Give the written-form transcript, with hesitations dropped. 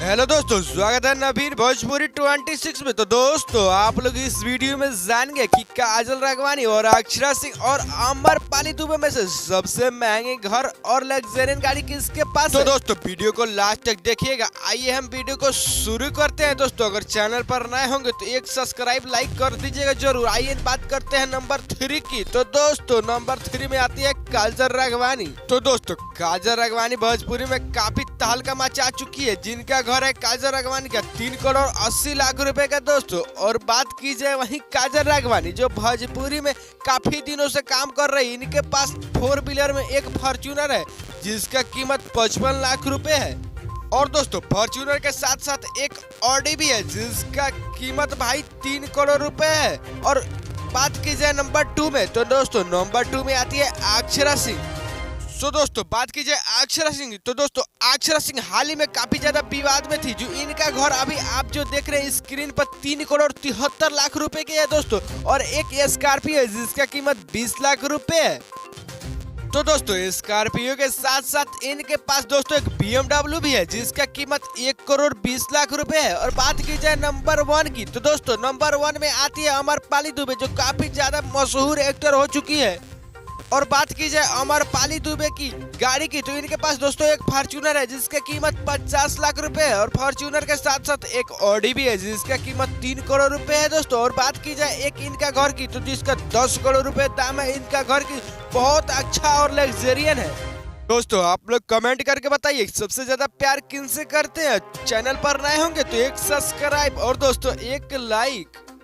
Hello दोस्तों, स्वागत है नवीन भोजपुरी 26 में। तो दोस्तों, आप लोग इस वीडियो में जानेंगे कि काजल राघवानी और अक्षरा सिंह और आम्रपाली दुबे में से सबसे महंगे घर और लग्जरियस गाड़ी किसके पास है। तो दोस्तों, वीडियो को लास्ट तक देखिएगा। आइए हम वीडियो को शुरू करते हैं। दोस्तों, अगर चैनल पर नए होंगे तो एक सब्सक्राइब लाइक कर दीजिएगा जरूर। आइए बात करते हैं नंबर 3 की। तो दोस्तों, नंबर 3 में आती है काजल राघवानी। तो दोस्तों, काजल राघवानी भोजपुरी में काफी तहलका मचा चुकी है, जिनका घर है काजल राघवानी का 3 करोड़ 80 लाख रुपए का। दोस्तों, और बात की जाए वहीं काजल राघवानी जो भोजपुरी में काफी दिनों से काम कर रही, इनके पास 4 व्हीलर में एक फॉर्च्यूनर है जिसका कीमत 55 लाख रुपए है। और दोस्तों, फॉर्च्यूनर के साथ साथ एक ऑडी भी है जिसका कीमत भाई 3 करोड़ रुपए है। और बात की जाए नंबर 2 में, तो दोस्तों नंबर 2 में आती है अक्षरा सिंह। तो दोस्तों, बात की जाए अक्षरा सिंह, तो दोस्तों अक्षरा सिंह हाल ही में काफी ज्यादा विवाद में थी। जो इनका घर अभी आप जो देख रहे हैं स्क्रीन पर 3 करोड़ 73 लाख रुपए के है दोस्तों। और एक स्कॉर्पियो है जिसका कीमत 20 लाख रुपए है। तो दोस्तों, स्कॉर्पियो के साथ साथ इनके पास दोस्तों एक BMW भी है जिसका कीमत 1 करोड़ 20 लाख रुपए है। और बात की जाए नंबर 1 की, तो दोस्तों नंबर 1 में आती है आम्रपाली दुबे जो काफी ज्यादा मशहूर एक्टर हो चुकी है। और बात की जाए आम्रपाली दुबे की गाड़ी की, तो इनके पास दोस्तों एक फॉर्च्यूनर है जिसका कीमत 50 लाख रुपए है। और फॉर्च्यूनर के साथ साथ एक ऑडी भी है जिसका कीमत 3 करोड़ रुपए है दोस्तों। और बात की जाए एक इनका घर की, तो जिसका 10 करोड़ रुपए दाम है। इनका घर की बहुत अच्छा और लग्जरियस है। दोस्तों, आप लोग कमेंट करके बताइए सबसे ज्यादा प्यार किनसे करते हैं। चैनल पर नए होंगे तो एक सब्सक्राइब और दोस्तों एक लाइक।